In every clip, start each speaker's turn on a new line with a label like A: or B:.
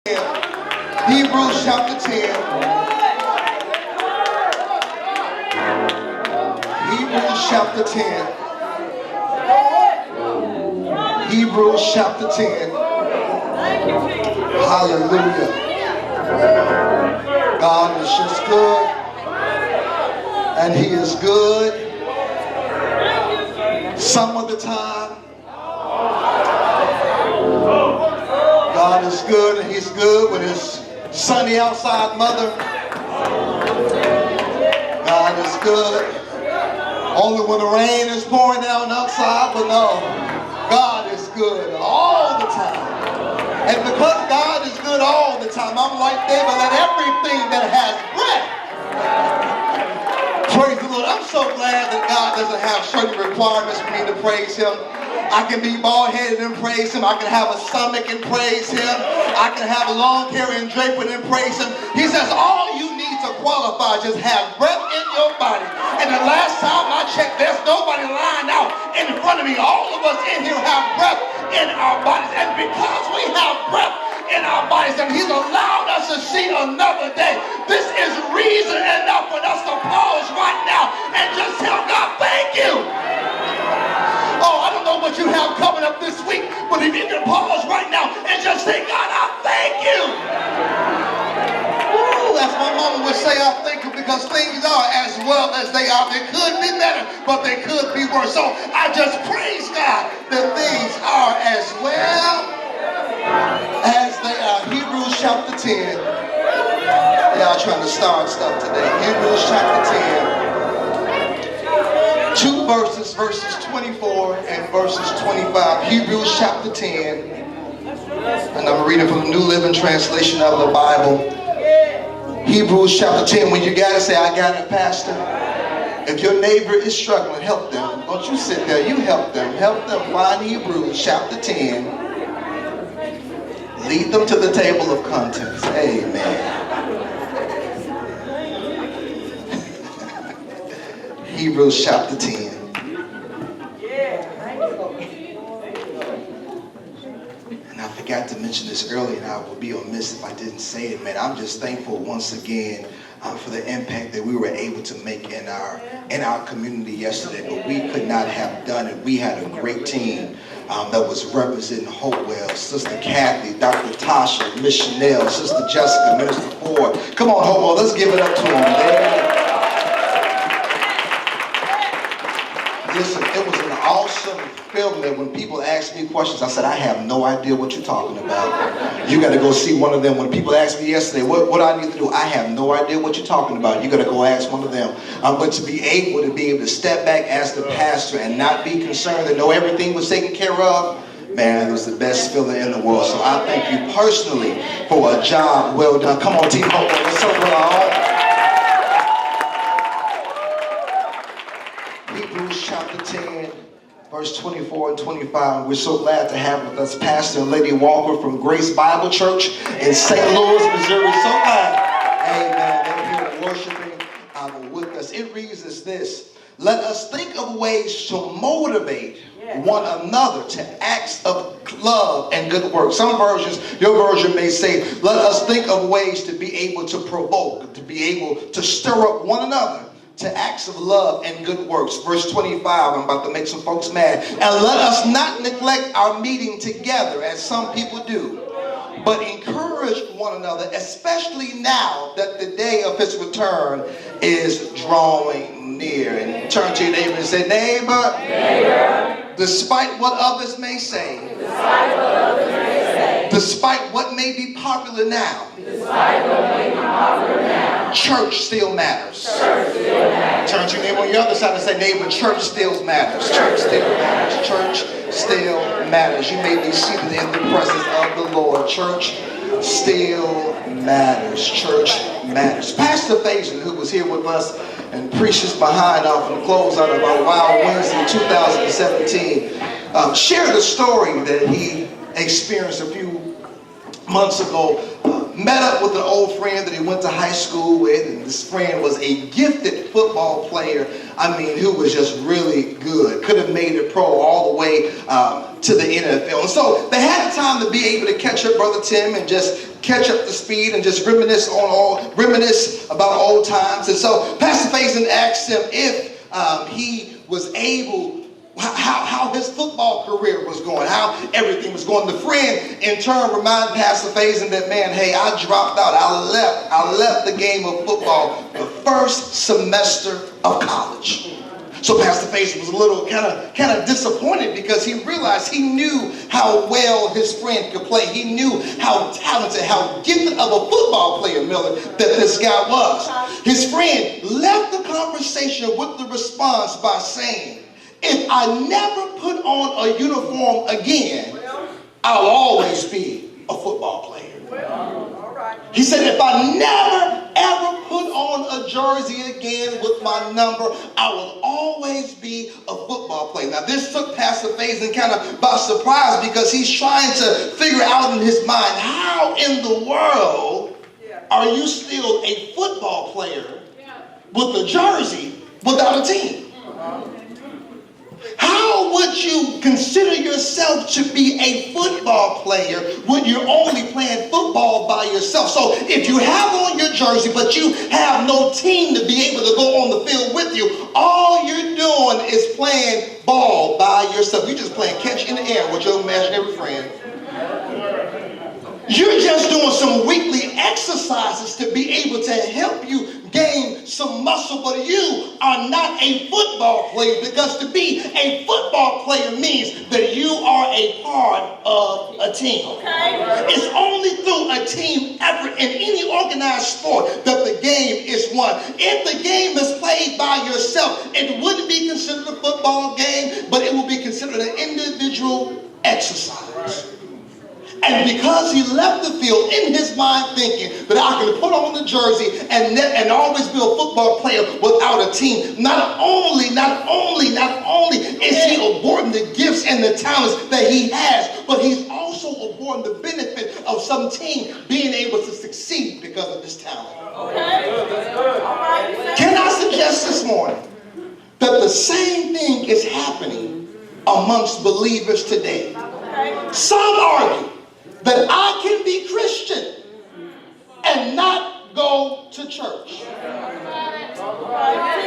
A: Hebrews chapter 10. Hebrews chapter 10. Hebrews chapter 10. Hallelujah. God is just good. And He is good some of the time. God is good, and He's good when it's sunny outside, mother. God is good only when the rain is pouring down outside, but no, God is good all the time. And because God is good all the time, I'm like David, let everything that has breath praise the Lord. I'm so glad that God doesn't have certain requirements for me to praise Him. I can be bald-headed and praise Him. I can have a stomach and praise Him. I can have long hair and drape it and praise Him. He says all you need to qualify, just have breath in your body. And the last time I checked, there's nobody lying out in front of me. All of us in here have breath in our bodies. And because we have breath in our bodies and He's allowed us to see another day, this is reason enough for us to pause right now and just tell God, thank you. Oh, I don't know what you have coming up this week, but if you can pause right now and just say, God, I thank you. Ooh, as my mama would say, I thank you, because things are as well as they are. They could be better, but they could be worse. So I just praise God that things are as well as they are. Hebrews chapter 10. Y'all trying to start stuff today. Hebrews chapter 10. Two verses 24 and verses 25. Hebrews chapter 10. And I'm reading from the New Living Translation of the Bible. Hebrews chapter 10. When you got it, say, I got it, Pastor. If your neighbor is struggling, help them. Don't you sit there. You help them. Help them find Hebrews chapter 10. Lead them to the table of contents. Amen. Hebrews chapter 10. And I forgot to mention this earlier, and I would be remiss if I didn't say it, man. I'm just thankful once again for the impact that we were able to make in our community yesterday. But we could not have done it. We had a great team that was representing Hopewell. Sister Kathy, Dr. Tasha, Missionary, Sister Jessica, Minister Ford. Come on, Hopewell, let's give it up to them. Listen, it was an awesome film that when people asked me questions, I said, I have no idea what you're talking about. You got to go see one of them. When people asked me yesterday, what I need to do, I have no idea what you're talking about. You got to go ask one of them. But to be able to step back as the pastor and not be concerned and know everything was taken care of, man, it was the best feeling in the world. So I thank you personally for a job well done. Come on, Team Hope. Let's celebrate our own. Hebrews chapter 10, verse 24 and 25. We're so glad to have with us Pastor and Lady Walker from Grace Bible Church in St. Louis, Missouri. So glad, amen, they're here worshiping with us. It reads as this: let us think of ways to motivate one another to acts of love and good work. Some versions, your version may say, let us think of ways to be able to provoke, to be able to stir up one another to acts of love and good works. Verse 25, I'm about to make some folks mad. And let us not neglect our meeting together as some people do, but encourage one another, especially now that the day of His return is drawing near. And turn to your neighbor and say, neighbor, despite what others may say, despite what may be popular now, church still matters. Turn to your neighbor on your other side and say, neighbor, church still matters. Church still matters. Church still matters. You may be seated in the presence of the Lord. Church still matters. Church matters. Pastor Faison, who was here with us and preaches behind from the closeout of our Wild Wednesday 2017, shared a story that he experienced a few months ago. Met up with an old friend that he went to high school with, and this friend was a gifted football player. I mean, who was just really good. Could have made it pro all the way to the NFL. And so they had time to be able to catch up, Brother Tim, and just catch up to speed and just reminisce about old times. And so Pastor Faison asked him if he was able, how his football career was going, how everything was going. The friend in turn reminded Pastor Faison that, man, hey, I dropped out. I left the game of football the first semester of college. So Pastor Faison was a little kind of disappointed because he realized he knew how well his friend could play. He knew how talented, how gifted of a football player, Miller, that this guy was. His friend left the conversation with the response by saying, if I never put on a uniform again, I'll always be a football player. He said, if I never ever put on a jersey again with my number, I will always be a football player. Now this took Pastor Faison kind of by surprise because he's trying to figure out in his mind, how in the world are you still a football player with a jersey without a team? How would you consider yourself to be a football player when you're only playing football by yourself? So if you have on your jersey, but you have no team to be able to go on the field with you, all you're doing is playing ball by yourself. You're just playing catch in the air with your imaginary friend. You're just doing some weekly exercises to be able to help you gain some muscle, but you are not a football player, because to be a football player means that you are a part of a team. It's only through a team effort in any organized sport that the game is won. If the game is played by yourself, it wouldn't be considered a football game, but it will be considered an individual exercise. And because he left the field in his mind thinking that I can put on the jersey and always be a football player without a team, not only is he aborting the gifts and the talents that he has, but he's also aborting the benefit of some team being able to succeed because of his talent. Can I suggest this morning that the same thing is happening amongst believers today? Some argue that I can be Christian and not go to church.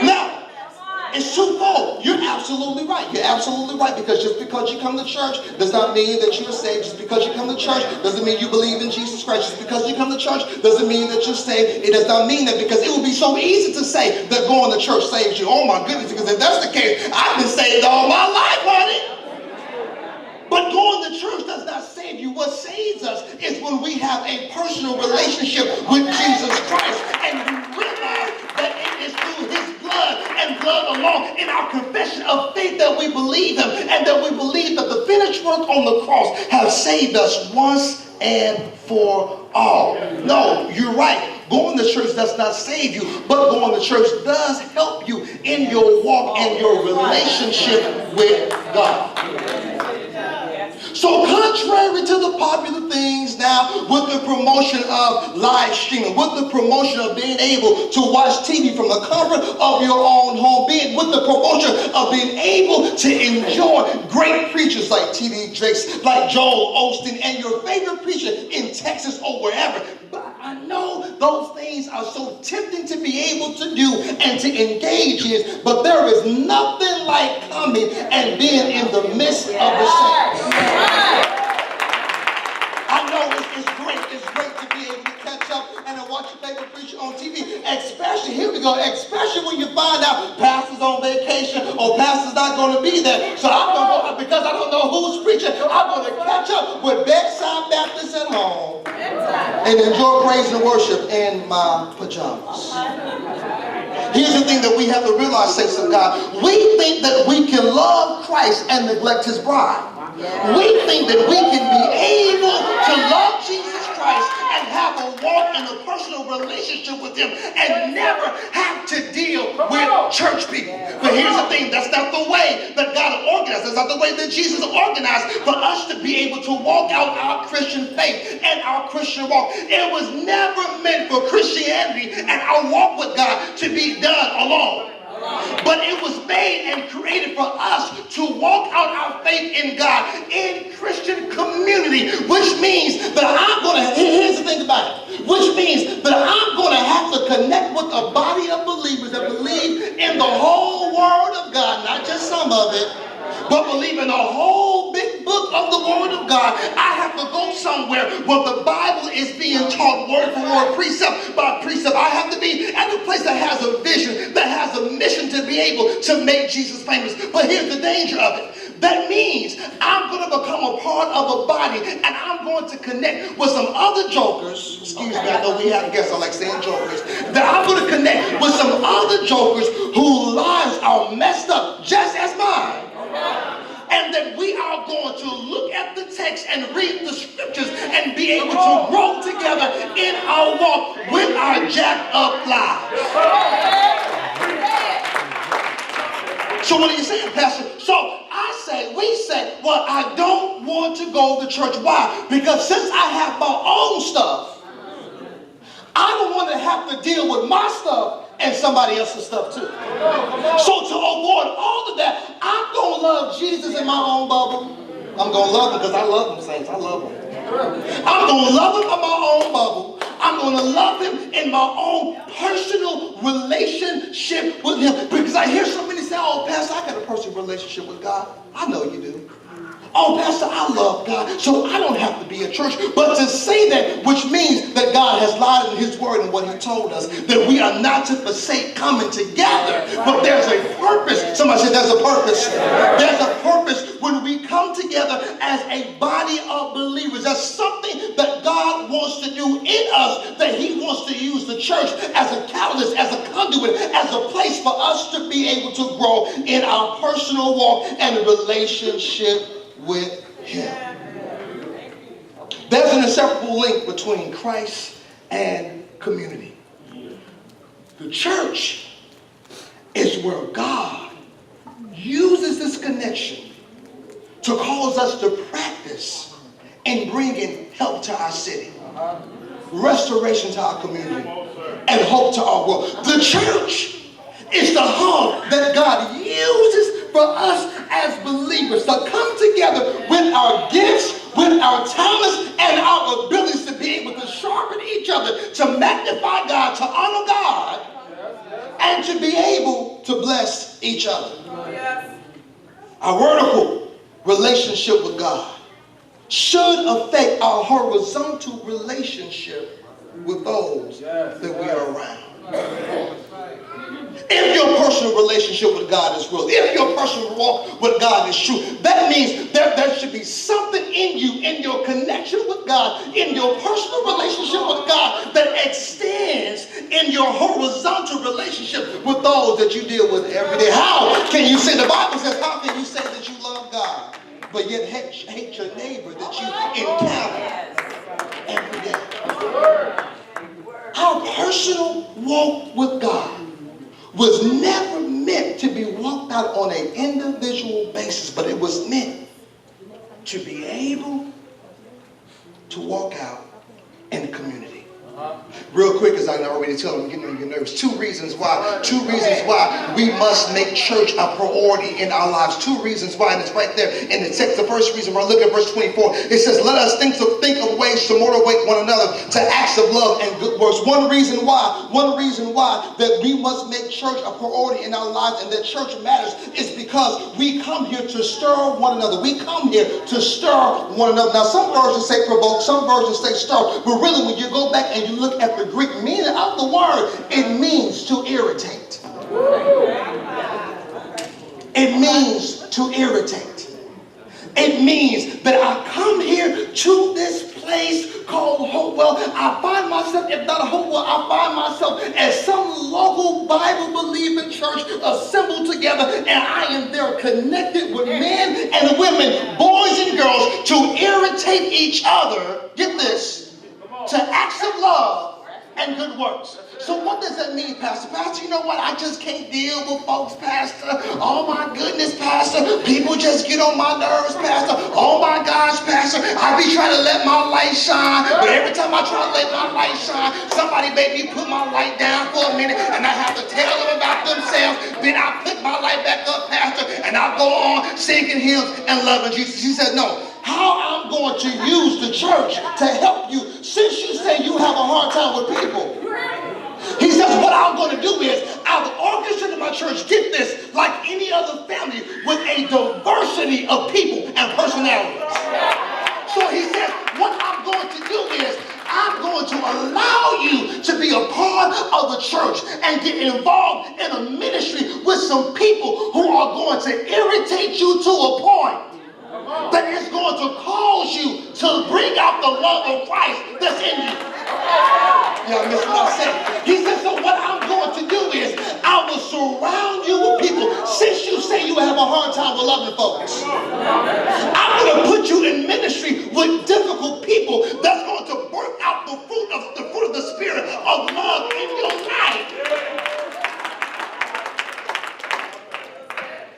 A: Now, it's twofold. You're absolutely right. You're absolutely right, because just because you come to church does not mean that you're saved. Just because you come to church doesn't mean you believe in Jesus Christ. Just because you come to church doesn't mean that you're saved. It does not mean that, because it would be so easy to say that going to church saves you. Oh my goodness, because if that's the case, I've been saved all my life, honey. But going to church does not save you. What saves us is when we have a personal relationship with Jesus Christ, and we realize that it is through his blood and blood alone, in our confession of faith, that we believe him, and that we believe that the finished work on the cross has saved us once and for all. No, you're right. Going to church does not save you, but going to church does help you in your walk and your relationship with God. So contrary to the popular things now, with the promotion of live streaming, with the promotion of being able to watch TV from the comfort of your own home, with the promotion of being able to enjoy great preachers like T.D. Jakes, like Joel Osteen, and your favorite preacher in Texas or wherever. But I know those things are so tempting to be able to do and to engage in, but there is nothing like coming and being in the midst of the saints. I know it's great to be able to catch up and to watch your favorite preacher on TV, especially when you find out pastor's on vacation or pastor's not going to be there. So I'm going to go, because I don't know who's preaching, I'm going to catch up with bedside Baptists at home and enjoy praise and worship in my pajamas. Here's the thing that we have to realize, saints of God. We think that we can love Christ and neglect his bride. We think that we can be able to love Jesus Christ and have a walk and a personal relationship with him and never have to deal with church people. But here's the thing, that's not the way that God organized. That's not the way that Jesus organized for us to be able to walk out our Christian faith and our Christian walk. It was never meant for Christianity and our walk with God to be done alone. But it was made and created for us to walk out our faith in God in Christian community, which means that I'm going to, here's the thing about it, which means that I'm going to have to connect with a body of believers that believe in the whole Word of God, not just some of it, but believe in the whole big book of the Word of God. I have to go somewhere where the Bible is being taught word for word, precept by precept. I have to be at a place that has a vision, that has a mission to be able to make Jesus famous. But here's the danger of it. That means I'm going to become a part of a body, and I'm going to connect with some other jokers. Excuse me, I know we have guests, I like saying jokers. That I'm going to connect with some other jokers whose lives are messed up just as mine. And that we are going to look at the text and read the scriptures and be able to grow together in our walk with our jacked up lives. So what are you saying, Pastor? So we say, well, I don't want to go to church. Why? Because since I have my own stuff, I don't want to have to deal with my stuff and somebody else's stuff too. So to avoid all of that, I'm going to love Jesus in my own bubble. I'm going to love him because I love him, saints. I love him. I'm going to love him in my own bubble. I'm going to love him in my own personal relationship with him. Because I hear so many say, oh, Pastor, I got a personal relationship with God. I know you do. Oh, Pastor, I love God, so I don't have to be at church. But to say that, which means that God has lied in his word and what he told us, that we are not to forsake coming together. But there's a purpose. Somebody said there's a purpose. There's a purpose when we come together as a body of believers. There's something that God wants to do in us, that he wants to use the church as a catalyst, as a conduit, as a place for us to be able to grow in our personal walk and relationship with him. There's an inseparable link between Christ and community. The church is where God uses this connection to cause us to practice in bringing help to our city, restoration to our community, and hope to our world. The church is the hub that God uses for us as believers to come together with our gifts, with our talents, and our abilities to be able to sharpen each other, to magnify God, to honor God, and to be able to bless each other. Our vertical relationship with God should affect our horizontal relationship with those that we are around. If your personal relationship with God is real, if your personal walk with God is true, that means that there should be something in you, in your connection with God, in your personal relationship with God, that extends in your horizontal relationship with those that you deal with every day. How can you say, the Bible says, how can you say that you love God, but yet hate your neighbor that you encounter every day? Our personal walk with God was never meant to be walked out on an individual basis, but it was meant to be able to walk out in community. Real quick, as I already tell them, getting on your nerves. Two reasons why we must make church a priority in our lives. Two reasons why, and it's right there in the text. The first reason, when I look at verse 24, it says, let us think of ways to motivate one another to acts of love and good works. One reason why that we must make church a priority in our lives and that church matters is because we come here to stir one another. We come here to stir one another. Now, some versions say provoke, some versions say stir, but really when you go back and you look at the Greek meaning of the word, it means to irritate. It means to irritate. It means that I come here to this place called Hopewell. I find myself, if not Hopewell, I find myself at some local Bible-believing church assembled together, and I am there connected with men and women, boys and girls, to irritate each other, get this, to acts of love and good works. So what does that mean, Pastor? Pastor, you know what? I just can't deal with folks, Pastor. Oh my goodness, Pastor. People just get on my nerves, Pastor. Oh my gosh, Pastor. I be trying to let my light shine, but every time I try to let my light shine, somebody make me put my light down for a minute, and I have to tell them about
B: about themselves, then I pick my life back up, Pastor, and I go on singing hymns and loving Jesus. He said, no, how I'm going to use the church to help you, since you say you have a hard time with people. He says, what I'm going to do is, I've orchestrated my church, get this, like any other family, with a diversity of people and personalities. So he says, what I'm going to do is, I'm going to allow you to be a part of the church and get involved in a ministry with some people who are going to irritate you to a point that is going to cause you to bring out the love of Christ that's in you. Y'all miss what I said. He said, so what I'm going to do is, I will surround you with people. Since you say you have a hard time with loving folks, I'm going to put you in ministry with difficult people that's going to work out the fruit of the Spirit of love in your life.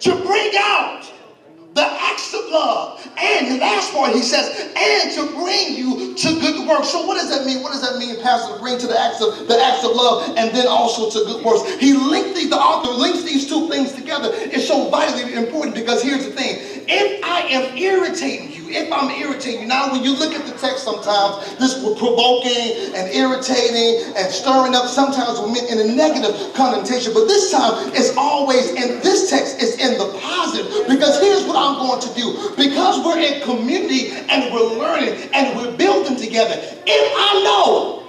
B: To bring out the acts of love. And the last part, he says, and to bring you to good works. So what does that mean? What does that mean, Pastor, to bring to the acts of love and then also to good works? The author links these two things together. It's so vitally important because here's the thing. If I am irritating you, now when you look at the text sometimes, this was provoking and irritating and stirring up, sometimes in a negative connotation, but this time it's always in this text, it's in the positive, because here's what I'm going to do. Because we're in community and we're learning and we're building together, if I know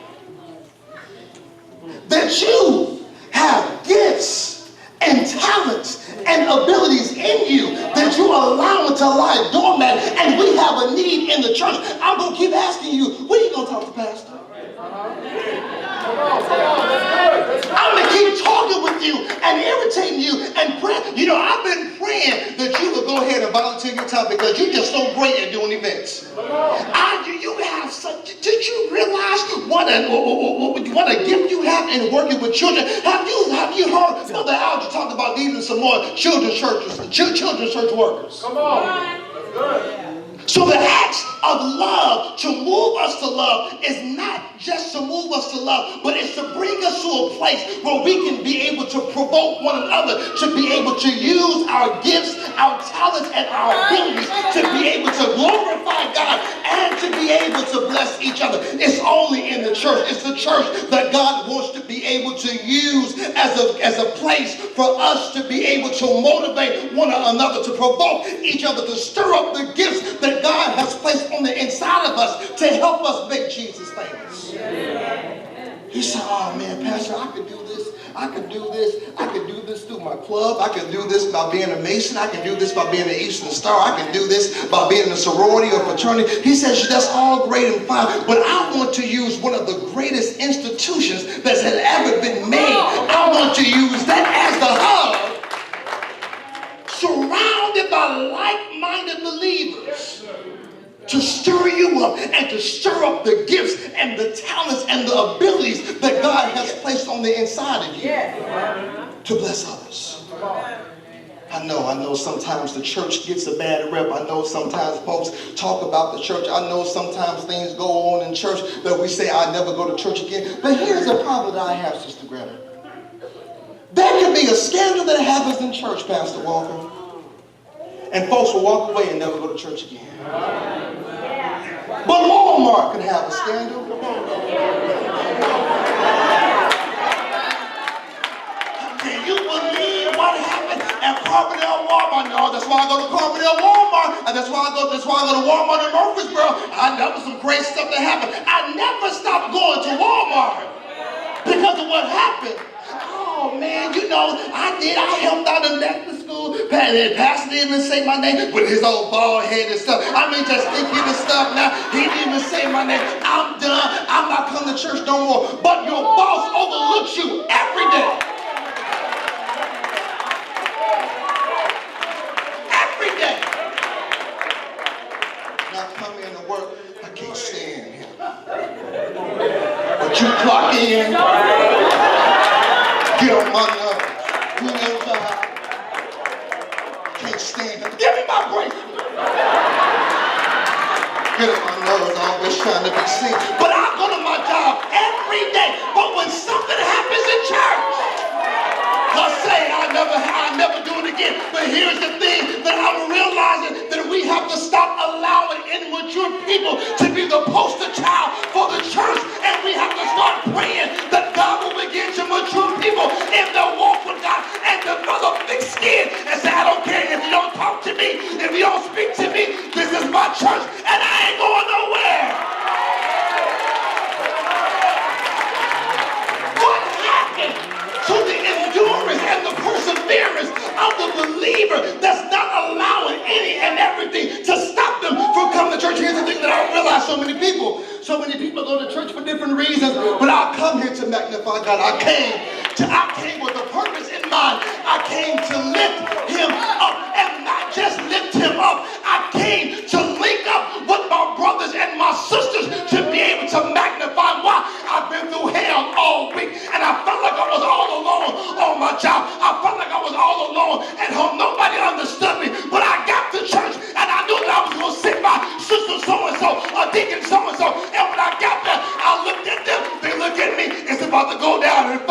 B: that you have gifts and talents and abilities in you that you allow to lie dormant, and we have a need in the church, I'm going to keep asking you, when are you going to talk to Pastor? I'm going to keep talking with you and irritating you and praying. You know, I've been praying that you would go ahead and volunteer your time because you're just so great at doing events. You have such, did you realize what a gift you have in working with children? Have you heard Mother Alger talk about needing some more children's church workers? Come on. That's good. So the acts of love, to move us to love, is not just to move us to love, but it's to bring us to a place where we can be able to provoke one another, to be able to use our gifts, our talents, and our abilities to be able to glorify God and to be able to bless each other. It's only in the church. It's the church that God wants to be able to use as a place for us to be able to motivate one another, to provoke each other, to stir up the gifts that God has placed on the inside of us to help us make Jesus famous. He said, oh man, Pastor, I could do this. I could do this through my club. I could do this by being a Mason. I could do this by being an Eastern Star. I could do this by being a sorority or fraternity. He says, that's all great and fine, but I want to use one of the greatest institutions that has ever been made. I want to use that as the hub, surrounded by like-minded believers, to stir you up and to stir up the gifts and the talents and the abilities that God has placed on the inside of you to bless others. I know sometimes the church gets a bad rep. I know sometimes folks talk about the church. I know sometimes things go on in church that we say, I'll never go to church again. But here's a problem that I have, Sister Greta. There can be a scandal that happens in church, Pastor Walker, and folks will walk away and never go to church again. But Walmart could have a scandal. Can you believe what happened at Carbondale Walmart? No, that's why I go to Carbondale Walmart, and that's why I go to Walmart in Murfreesboro. That was some crazy stuff that happened. I never stopped going to Walmart because of what happened. Oh man, I helped out in that school. Pastor didn't even say my name with his old bald head and stuff. I mean, just thinking and stuff now. He didn't even say my name. I'm done. I'm not coming to church no more. But your boss overlooks you every day. Every day. Now come in to work. I can't stand him. But you clock in. Get on my nerves. Do your job. Can't stand it. Give me my bracelet. Get on my nerves, always trying to be seen. But I go to my job every day. But when something happens in church, I say, believer that's not allowing any and everything to stop them from coming to church. Here's the thing that I realize: so many people go to church for different reasons, but I come here to magnify God. I came with a purpose in mind. I came to lift him up, and not just lift him up. I came to link up with my brothers and my sisters to be able to magnify. Why? I've been through hell all week, and I felt like I was all alone on my job. I felt like I was all alone at home. Nobody understood me, but I got to church, and I knew that I was going to sit by sister so-and-so, or deacon so-and-so, and when I got there, I looked at them, they looked at me. It's about to go down in 5,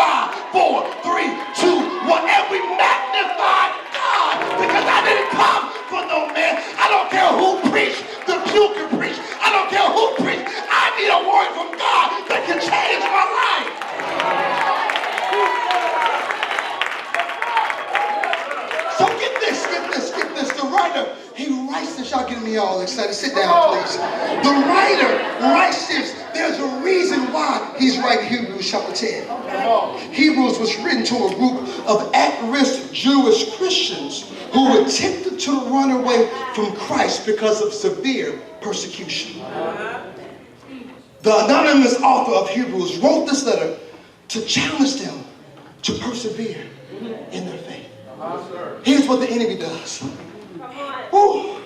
B: 4, 3, 2, 1, and we magnified God, because I didn't come for no man. I don't care who preached, the pew can preach. I don't care who preached. I need a word from God that can change my life. So get this. The writer, he writes this. Y'all getting me all excited. Sit down, please. The writer writes this. There's a reason why he's writing Hebrews chapter 10. Hebrews was written to a group of at-risk Jewish Christians who were tempted to run away from Christ because of severe persecution. The anonymous author of Hebrews wrote this letter to challenge them to persevere in their faith. Here's what the enemy does. Woo.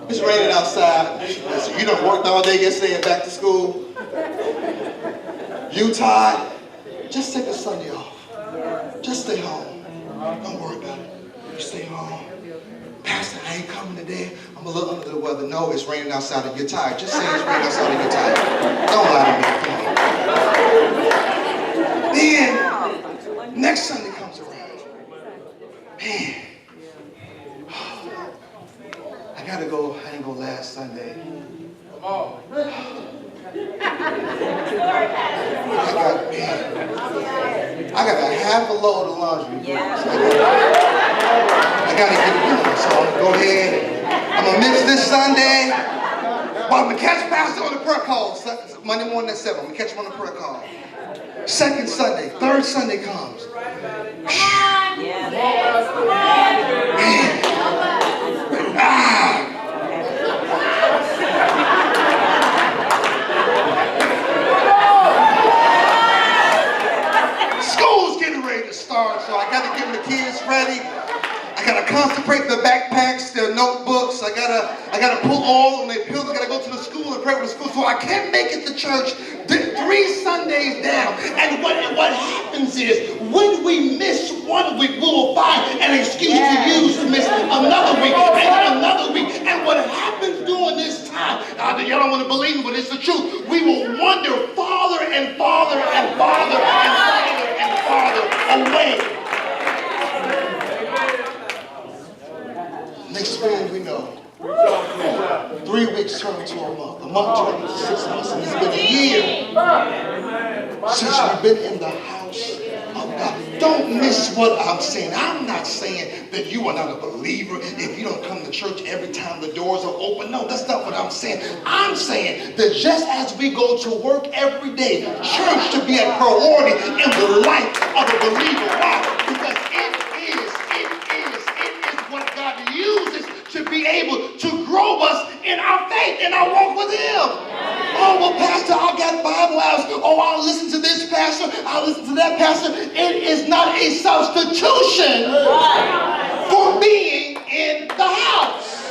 B: It's raining outside. Listen, you done worked all day yesterday and back to school. You tired? Just take a Sunday off. Just stay home. Don't worry about it. You stay home. Pastor, I ain't coming today. I'm a little under the weather. No, it's raining outside and you're tired. Just say it's raining outside and you're tired. Don't lie to me. Come on. Then, next Sunday comes around. Man. I gotta go. I didn't go last Sunday. Come on. I got a half a load of laundry. I gotta get it done. So I'm gonna go ahead. I'm gonna miss this Sunday. Well, I'm gonna catch Pastor on the prayer call. Monday morning at 7. I'm gonna catch him on the prayer call. Second Sunday, third Sunday comes. School's getting ready to start, so I gotta get the kids ready. I gotta consecrate their backpacks, their notebooks. I gotta pull oil on their pills. I gotta go to the school and pray with the school. So I can't make it to church 3 Sundays down. And what happens is, when we miss one week, we will find an excuse to use to miss another week and another week. And what happens during this time, y'all don't want to believe me, but it's the truth. We will wander farther and farther and farther and farther and farther away. Next spring, we know. 3 weeks turn into a month turn into 6 months, and it's been a year since we've been in the house of God. Don't miss what I'm saying. I'm not saying that you are not a believer if you don't come to church every time the doors are open. No, that's not what I'm saying. I'm saying that just as we go to work every day, church should be a priority in the life of a believer. Why? Because it is what God uses to be able to grow us in our faith, in our walk with him. Oh, well, Pastor, I got Bible hours. Oh, I'll listen to this pastor. I'll listen to that pastor. It is not a substitution for being in the house.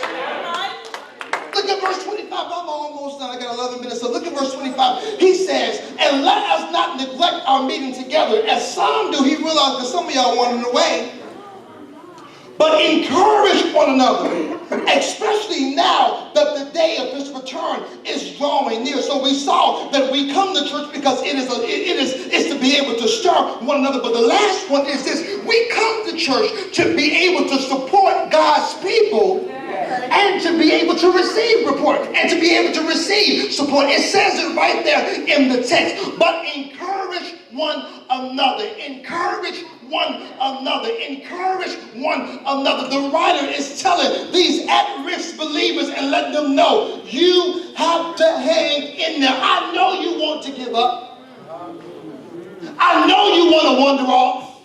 B: Look at verse 25. I'm almost done. I got 11 minutes. So look at verse 25. He says, and let us not neglect our meeting together, as some do. He realized that some of y'all wanted away. But encourage one another, especially now that the day of his return is drawing near. So we saw that we come to church because it is to be able to stir one another. But the last one is this: we come to church to be able to support God's people and to be able to receive report and to be able to receive support. It says it right there in the text. But encourage one another. Encourage one another. Encourage one another. The writer is telling these at-risk believers and letting them know, you have to hang in there. I know you want to give up. I know you want to wander off.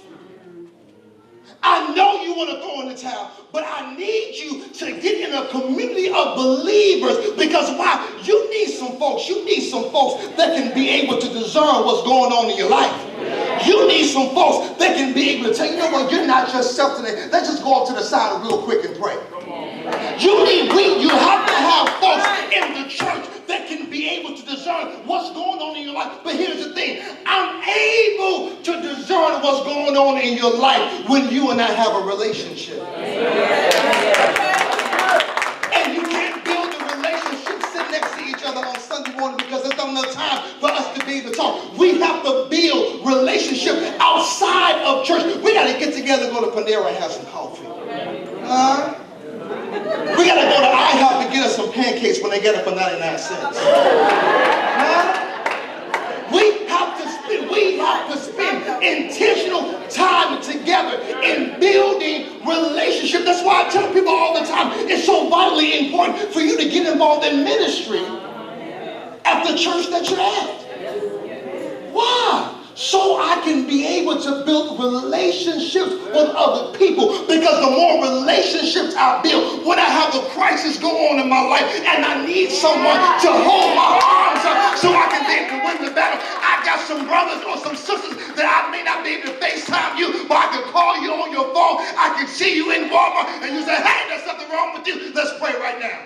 B: I know you want to throw in the towel, but I need you to get in a community of believers, because why? You need some folks. You need some folks that can be able to discern what's going on in your life. You need some folks that can be able to tell you, know what, you're not yourself today. Let's just go off to the side real quick and pray. You have to have folks in the church that can be able to discern what's going on in your life. But here's the thing. I'm able to discern what's going on in your life when you and I have a relationship. And you can't build a relationship sitting next to each other on Sunday morning, because there's not enough time for us to be able to talk. We have to build relationship outside of church. We got to get together and go to Panera and have some coffee. We got to go to IHOP and get us some pancakes when they get it for 99 cents. We have to spend intentional time together in building relationship. That's why I tell people all the time, it's so vitally important for you to get involved in ministry at the church that you're at. Why? So I can be able to build relationships with other people. Because the more relationships I build, when I have a crisis go on in my life and I need someone to hold my arms up so I can be able to win the battle, I got some brothers or some sisters that I may not be able to FaceTime you, but I can call you on your phone. I can see you in Walmart and you say, hey, there's something wrong with you. Let's pray right now.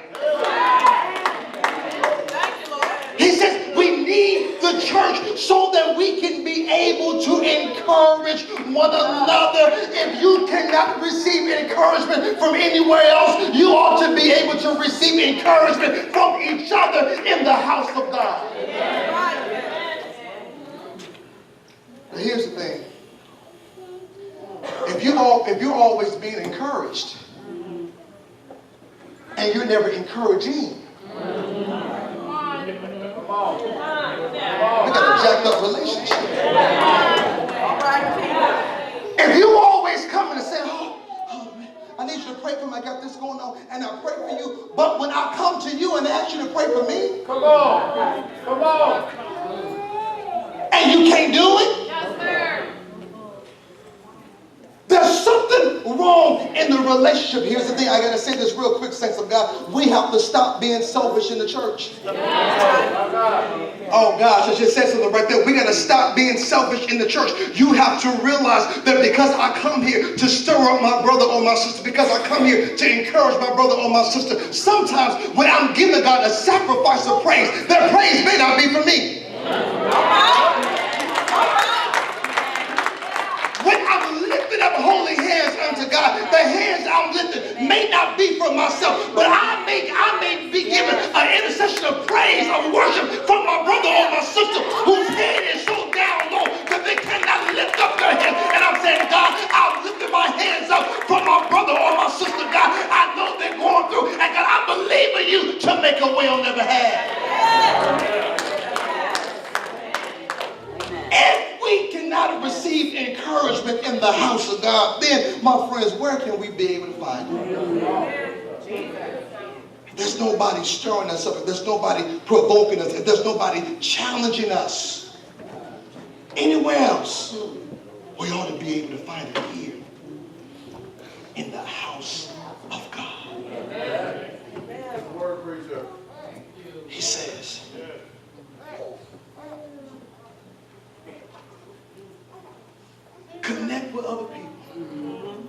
B: He says we need the church so that we can be able to encourage one another. If you cannot receive encouragement from anywhere else, you ought to be able to receive encouragement from each other in the house of God. But here's the thing. If you're always being encouraged and you're never encouraging, we got a jacked up relationship. If you always coming and saying, oh man, I need you to pray for me, I got this going on, and I pray for you, but when I come to you and ask you to pray for me, come on, and you can't do it, yes, sir. There's something wrong in the relationship. Here's the thing, I gotta say this real quick, saints of God. We have to stop being selfish in the church. Oh gosh, I just said something right there. We gotta stop being selfish in the church. You have to realize that because I come here to stir up my brother or my sister, because I come here to encourage my brother or my sister, sometimes when I'm giving God a sacrifice of praise, that praise may not be for me. When I'm lifting up holy hands unto God, the hands I'm lifting may not be for myself, but I may be given an intercession of praise, of worship from my brother or my sister whose head is so down low that they cannot lift up their head. And I'm saying, God, I'm lifting my hands up from my brother or my sister. God, I know they're going through, and God, I believe in you to make a way on their behalf. If we cannot receive encouragement in the house of God, then, my friends, where can we be able to find it? There's nobody stirring us up. There's nobody provoking us. There's nobody challenging us. Anywhere else, we ought to be able to find it here in the house of God. He says, connect with other people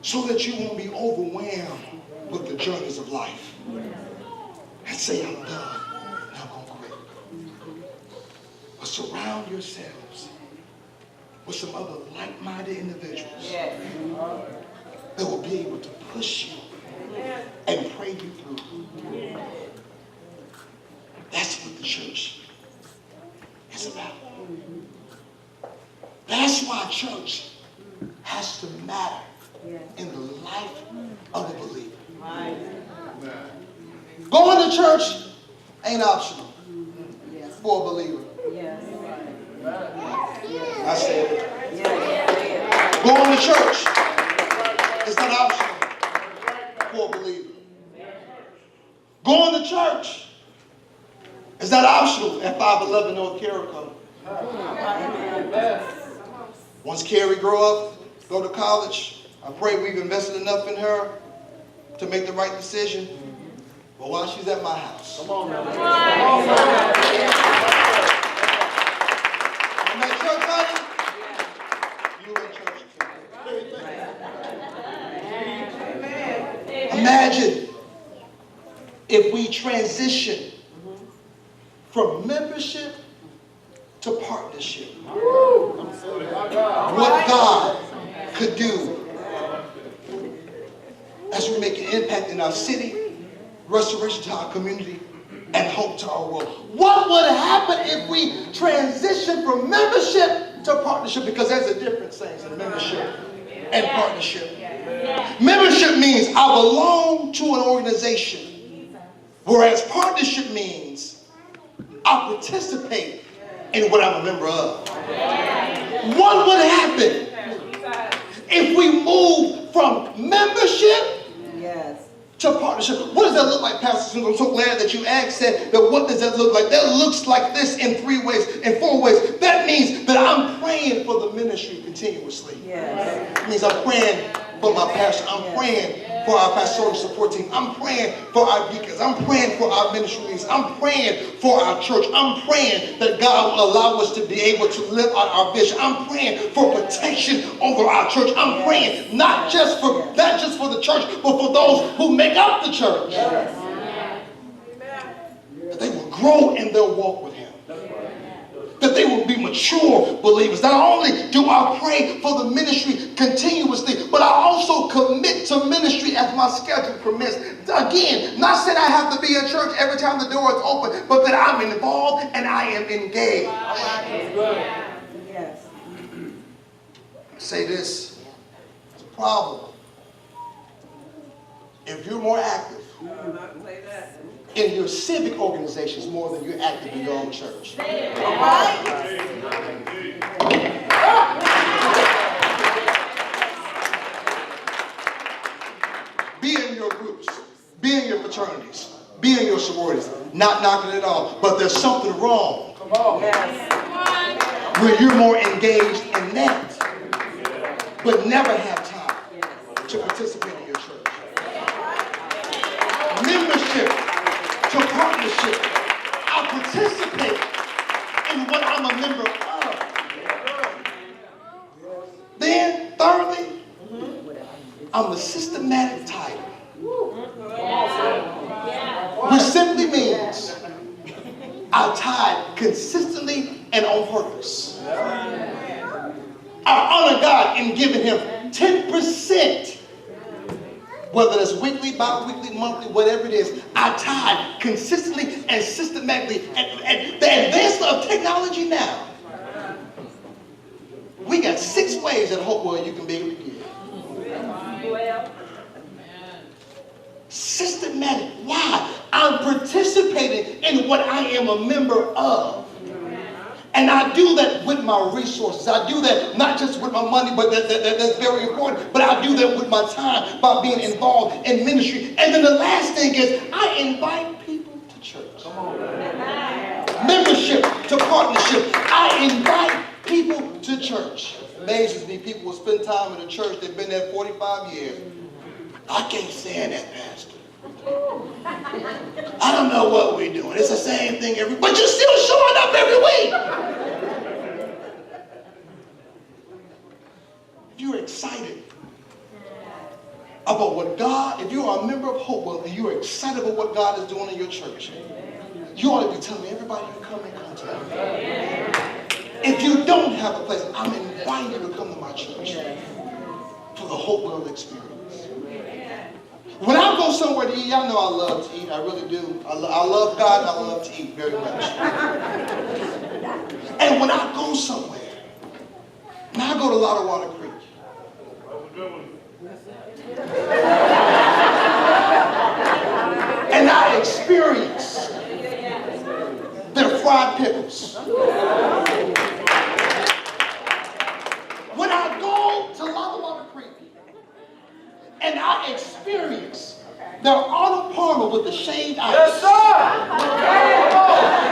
B: so that you won't be overwhelmed with the journeys of life and say, I'm done and I'm going to quit. But surround yourselves with some other like-minded individuals that will be able to push you and pray you through. That's what the church is about. That's why church has to matter in the life of the believer. Going to church ain't optional for a believer. I said it. Going to church is not optional for a believer. Going to church is not optional at 511 North Carrico. Once Carrie grow up,
A: go to college. I pray we've invested enough in her to make the right decision. But while she's at my house, I'm at church, honey. You in church too. Imagine if we transition from membership to partnership. What God could do as we make an impact in our city, restoration to our community, and hope to our world. What would happen if we transition from membership to partnership? Because there's a difference, saints, in membership and partnership. Membership means I belong to an organization, whereas partnership means I participate in what I'm a member of. What would happen if we move from membership to partnership? What does that look like, Pastor? I'm so glad that you asked that. But what does that look like? That looks like this in 4 ways. That means that I'm praying for the ministry continuously. It means I'm praying for my pastor. I'm praying for our pastoral support team. I'm praying for our deacons. I'm praying for our ministries. I'm praying for our church. I'm praying that God will allow us to be able to live out our vision. I'm praying for protection over our church. I'm praying not just for the church, but for those who make up the church. That they will grow in their walk with Him. That they will be mature believers. Not only do I pray for the ministry continuously, but I also commit to ministry as my schedule permits. Again, not saying I have to be in church every time the door is open, but that I'm involved and I am engaged.
C: Yes.
A: I say this, it's a problem. If you're more active in your civic organizations more than you're active in your own church. Be in your groups, be in your fraternities, be in your sororities. Not knocking it all, but there's something wrong where you're more engaged in that, but never have time to participate in your church. Membership to partnership. I participate in what I'm a member of. Then, thirdly, I'm the systematic tithe, which simply means I tithe consistently and on purpose. I honor God in giving Him 10%. Whether it's weekly, bi-weekly, monthly, whatever it is, I tithe consistently and systematically. And the advancement of technology now, we got 6 ways at Hopewell you can be able to give. Systematic. Why? I'm participating in what I am a member of. And I do that with my resources. I do that not just with my money, but that's very important. But I do that with my time by being involved in ministry. And then the last thing is I invite people to church. Membership to partnership. I invite people to church. It amazes me. People will spend time in the church. They've been there 45 years. I can't stand that pastor. I don't know what we're doing. It's the same thing every week. But you're still showing up every week. If you're excited about what God, if you are a member of Hopewell and you're excited about what God is doing in your church, you ought to be telling everybody you come in contact. If you don't have a place, I'm inviting you to come to my church for the Hopewell experience. When I go somewhere to eat, y'all know I love to eat. I really do. I love God and I love to eat very much. And when I go somewhere, and I go to Water Creek, and I experience their fried pickles. When I go to Water Creek, and I experience their Arnold Palmer with the shaved ice.
D: Yes, sir.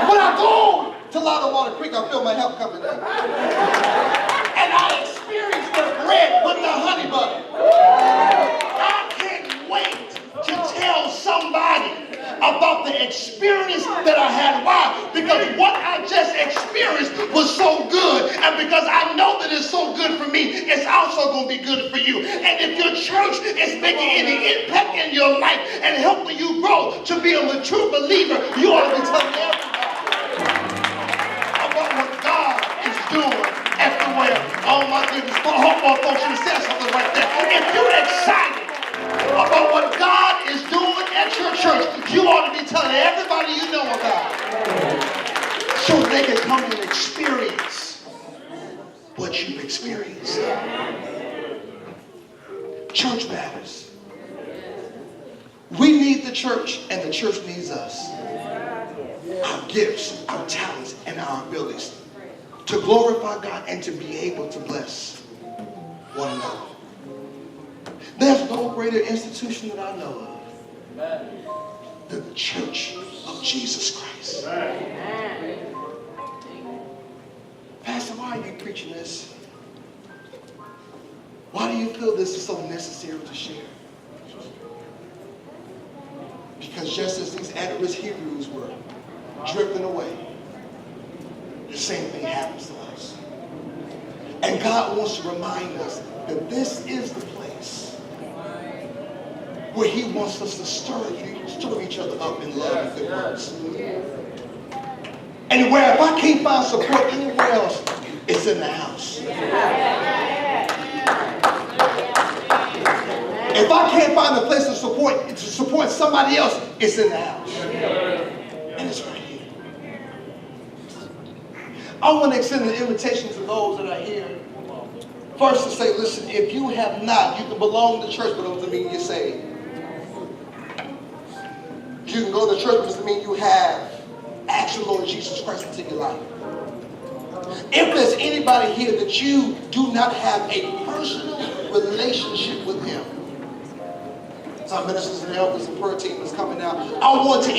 A: When I go to Water Creek, I feel my help coming in. And
B: and I experienced the bread with the honey butter. I can't wait to tell somebody about the experience that I had. Why? Because what I just experienced was so good. And because I know that it's so good for me, it's also going to be good for you. And if your church is making any impact in your life and helping you grow to be a mature believer, you ought to be telling everybody about what God is doing everywhere. Oh my goodness. Hopewell folks should have said something right there. If you're excited about what God is doing at your church, you ought to be telling everybody you know about it, so they can come and experience what you've experienced. Church matters. We need the church, and the church needs us. Our gifts, our talents, and our abilities to glorify God and to be able to bless one another. There's no greater institution that I know of than the Church of Jesus Christ. Pastor, why are you preaching this? Why do you feel this is so necessary to share? Because just as these adverse Hebrews were drifting away, the same thing happens to us. And God wants to remind us that this is the place where he wants us to stir each other up in love and good works. And where if I can't find support anywhere else, it's in the house. If I can't find a place to support somebody else, it's in the house. And it's right here. I want to extend an invitation to those that are here. First to say, listen, if you have not, you can belong to church, but it doesn't mean you're saved. You can go to church, but it doesn't mean you have asked the Lord Jesus Christ into your life. If there's anybody here that you do not have a personal relationship with him, so our ministers and elders and prayer team is coming out, I want to